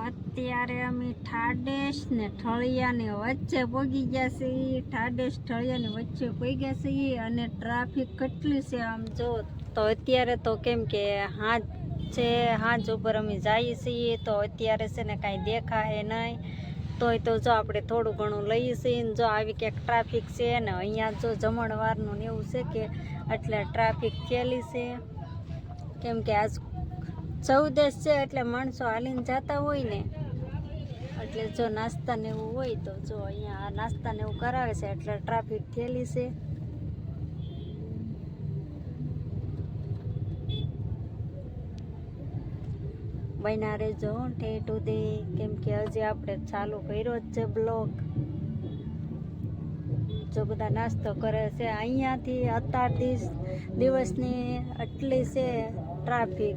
અત્યારે અમે ઠાડેશ ને ઠળિયાની વચ્ચે પહોંચી ગયા છીએ. ઠાડેશ ઠળિયાની વચ્ચે પહોંચ્યા છીએ અને ટ્રાફિક કેટલી છે આમ જો. તો અત્યારે તો કેમ કે હાંજ છે, હાંજ ઉપર અમે જઈએ છીએ તો અત્યારે છે ને કાંઈ દેખાય નહીં. તોય તો જો આપણે થોડું ઘણું લઈએ છીએ ને જો આવી ક્યાંક ટ્રાફિક છે ને અહીંયા જો જમણવારનું ને એવું છે કે એટલે ટ્રાફિક થયેલી છે. કેમ કે આજ 14 છે એટલે માણસો હાલીને જતા હોય ને એટલે જો નાસ્તા ને એવું હોય તો જો અહીંયા નાસ્તા ને એવું કરાવે છે એટલે ટ્રાફિક થયેલી છે. બન્યા રહેજો ઠેઠ સુધી, કેમ કે હજી આપણે ચાલુ કર્યો જ છે બ્લોગ. જો બધા નાસ્તો કરે છે અહીંયાથી અત્યારથી દિવસની આટલી છે ટ્રાફિક.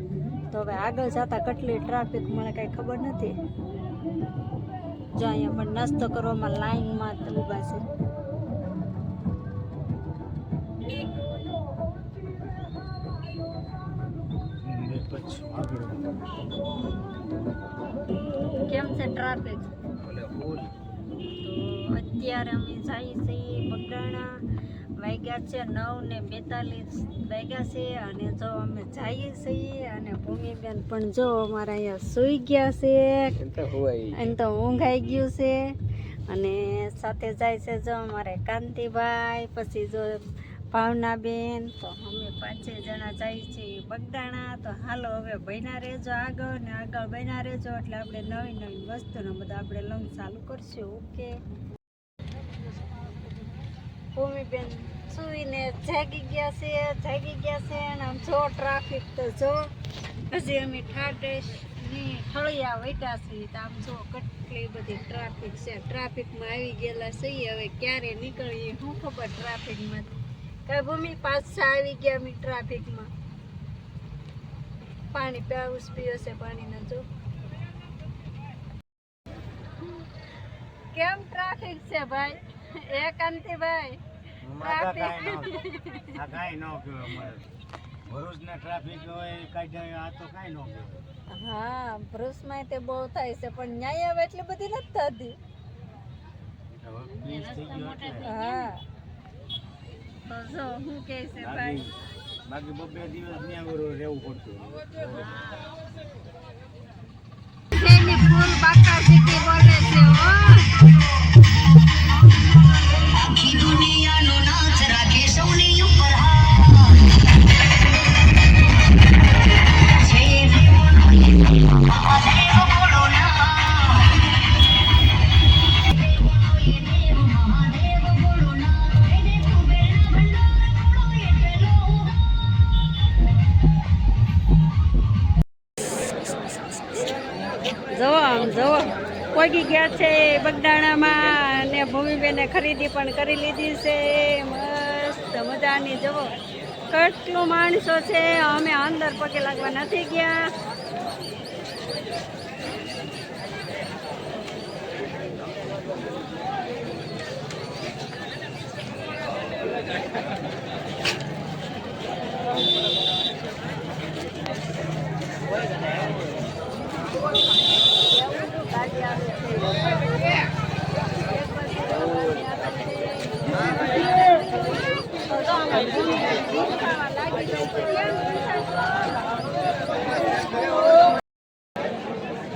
તો હવે આગળ જતા કેટલી ટ્રાફિક મને કાંઈ ખબર નથી. જો અહીંયા પણ નાસ્તો કરવામાં લાઈનમાં ઊભા છે. કેમ છે ટ્રાફિક? તો અત્યારે અમે જઈએ છીએ બગડાણા. વાગ્યા છે 9:42 વાગ્યા છે અને જો અમે જઈએ છીએ અને ભૂમિબેન પણ જો અમારા અહીંયા સૂઈ ગયા છે. એમ તો ઊંઘ આવી ગયું છે. અને સાથે જાય છે જો અમારે કાંતિભાઈ, પછી જો ભાવનાબેન. તો અમે 5-6 જણા જઈએ છીએ બગડાણા. તો હાલો હવે બન્યા રહેજો આગળ ને આગળ બન્યા રહેજો એટલે આપણે નવી નવી વસ્તુનો બધા આપણે લંગ ચાલુ કરશું. ઓકે. ભૂમિબેન સુઈને જાગી ગયા છે અને આમ જો ટ્રાફિક તો જો હજી અમે ઠાડેશની ઠળિયા વૈટા છીએ તો આમ જો કેટલી બધી ટ્રાફિક છે. ટ્રાફિકમાં આવી ગયેલા છીએ. હવે ક્યારે નીકળીએ શું ખબર ટ્રાફિકમાં. કઈ ભૂમિ પાછા આવી ગયા અમે ટ્રાફિકમાં. પાણી પીવે છે, પાણીના જો કેમ ટ્રાફિક છે ભાઈ. એ કાંતિભાઈ હા ભરૂચમાં તે બહુ થાય છે પણ ન્યાય હવે એટલી બધી નથી થતી. હા તો જો શું કહે છે ભાઈ. બાકી 2 દિવસ ત્યાં રહેવું પડતું. ફૂલ બાકા સિટી બોલે છે. આખી દુનિયાનો નાચ રાખે સૌની ઉપર જો પહોંચી ગયા છે બગદાણામાં અને ભૂમિબેને ખરીદી પણ કરી લીધી છે મસ્ત મજાની. જુઓ કેટલું માણસો છે. અમે અંદર પગે લાગવા નથી ગયા.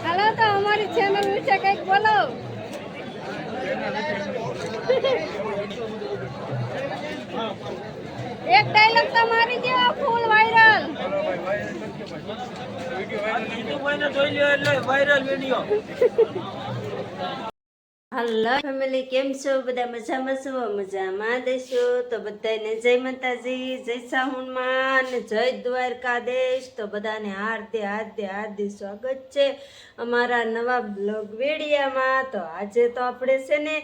હાલો તો અમારી ચેનલ વિશે કંઈક બોલો. એક ડાયલોગ તો મારી દો ફૂલ વાયરલ. હલો ફેમિલી, કેમ છો બધા? મજામાં છો? મજામાં દેશો તો બધાને જય માતાજી, જય સાહુણમાં અને જય દ્વારકાધીશ. તો બધાને હાર્દિક સ્વાગત છે અમારા નવા બ્લોગ વિડીયામાં. તો આજે તો આપણે છે ને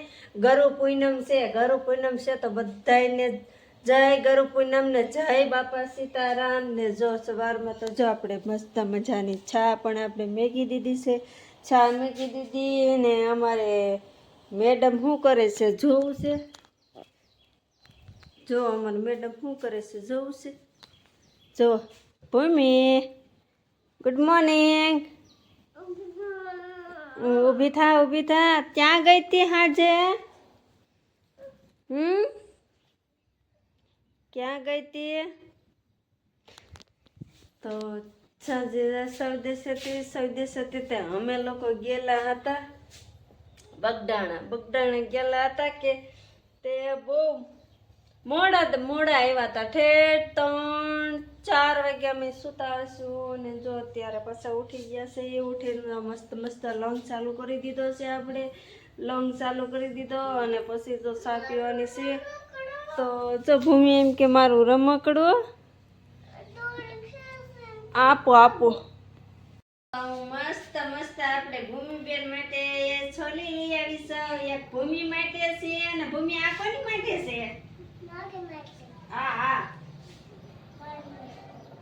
ગરુ પૂનમ છે તો બધાને જય ગરુ પૂનમ ને જય બાપા સીતારામ ને. જો સવારમાં તો જો આપણે મસ્ત મજાની ચા પણ આપણે મેગી દીધી છે. ચા મેગી દીધી ને અમારે મેડમ શું કરે છે જોવું છે. જો અમારે મેડમ શું કરે છે જોવું છે. જો ભૂમિ ગુડ મોર્નિંગ. ઊભી થા ક્યાં ગઈ તી હાજે? ક્યાં ગઈ તી? તો સૌદેશ તે અમે લોકો ગયેલા હતા બગડાણા ગયેલા હતા કે તે બહુ મોડા આવ્યા હતા. ઠેઠ 3-4 વાગ્યા અમે સુતા હશું અને જો અત્યારે પાછા ઉઠી ગયા છે. ઉઠીને મસ્ત લોંગ ચાલુ કરી દીધો છે. આપણે લોંગ ચાલુ કરી દીધો અને પછી જો ચા પીવાની છે. તો જો ભૂમિ એમ કે મારું રમકડું આપો. મસ્ત આપણે ભૂમિબેન માટે છોલી લઈ આવી છે. એક ભૂમિ માટે છે અને ભૂમિ આ કોની માટે છે? હા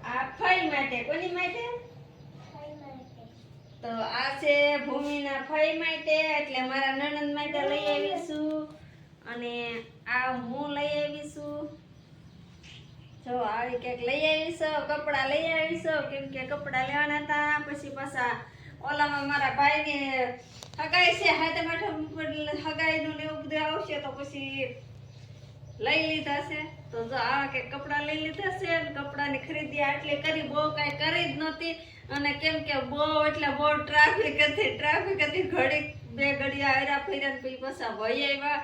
આ ફઈ માટે. કોની માટે? તો આ છે ભૂમિના ફઈ માટે, એટલે મારા નણંદ માટે લઈ આવીશું. અને આ હું લઈ આવીશું. જો આવી કંઈક લઈ આવીશું. કપડાં લઈ આવીશું કેમ કે કપડાં લેવાના હતા. પછી પાછા ઓલામાં મારા ભાઈને હગાઈ છે. હાથે હગાઈનું ને એવું બધું આવશે તો પછી લઈ લીધા છે. તો જો આવા કે કપડાં લઈ લીધા છે. કપડાની ખરીદી આટલી કરી, બહુ કાંઈ કરી જ નહોતી. અને કેમ કે બહુ ટ્રાફિક હતી. ઘડી 2 ઘડિયા આવ્યા ફર્યા પછી પાછા વહી આવ્યા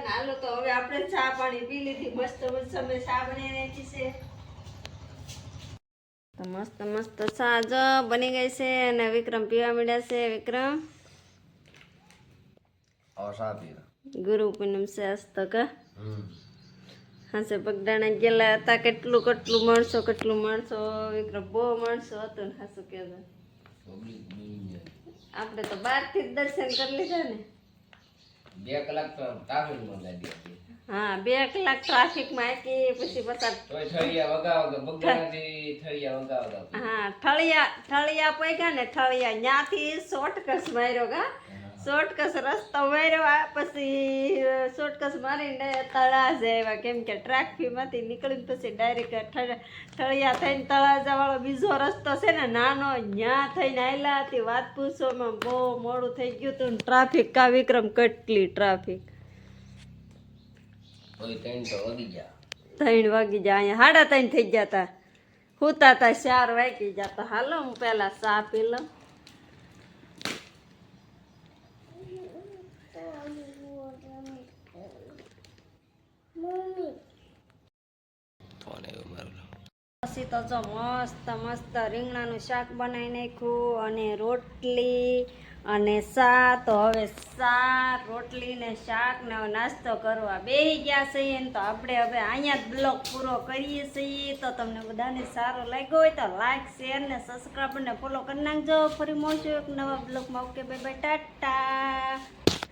ને હાલો. તો હવે આપણે ચા પાણી પી લીધી. મસ્ત અમે ચા બનાવી નાખી છે. તો મસ્ત ચા જો બની ગઈ છે અને વિક્રમ પીવા મળ્યા છે. વિક્રમ ગુરુ પૂનમ છે આજ તો કા હાસે બગડાણા ગયેલા હતા. કેટલું માણસો વિક્રમ બહુ માણસો હતું ને હાસુ કહેજો. આપણે તો 12 થી દર્શન કરી લીધા ને. 2 કલાક તો ટ્રાફિકમાં લાગી હતી. હા 2 કલાક ટ્રાફિકમાં હતી. પછી થળિયા વગાવતા હા ઠળિયા પૈગા ને ન્યાથી શોર્ટકટ માર્યો કા. શોર્ટકટ રસ્તો માર્યો. પછી શોર્ટકટ મારીને તળાજે આવ્યા કેમ કે ટ્રાફિકમાંથી નીકળીને પછી ડાયરેક્ટ ઠળિયા થઈને તળાજા વાળો બીજો રસ્તો છે ને નાનો, ન્યા થઈને આવેલા હતી. વાત પૂછવામાં બહુ મોડું થઈ ગયું હતું. ટ્રાફિક કા વિક્રમ કેટલી ટ્રાફિક. 3 વાગી ગયા. અહીંયા 3:30 થઈ ગયા હતા. હુતા હતા 4 વાગી જતા. હાલો હું પેલા ચા પી લઉં. પછી તો જો મસ્ત રીંગણાનું શાક બનાવી નાખ્યું અને રોટલી અને ચા. તો હવે ચા રોટલી ને શાક ને નાસ્તો કરવા બેસી ગયા છીએ. તો આપણે હવે અહીંયા જ બ્લોગ પૂરો કરીએ છીએ. તો તમને બધાને સારો લાગ્યો હોય તો લાઈક શેર ને સબસ્ક્રાઈબ ને ફોલો કરી નાખજો. ફરી મળશું એક નવા બ્લોગમાં. Okay bye bye Tata.